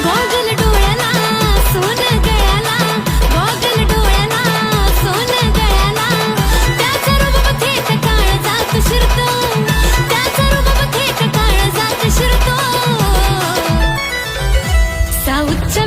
Goggle डोळ्याला सोन गळ्याला, goggle डोळ्याला सोन गळ्याला, त्याचा रूप थेट काळजात शिरतो, त्याचा रूप थेट काळजात शिरतो. साऊथच्या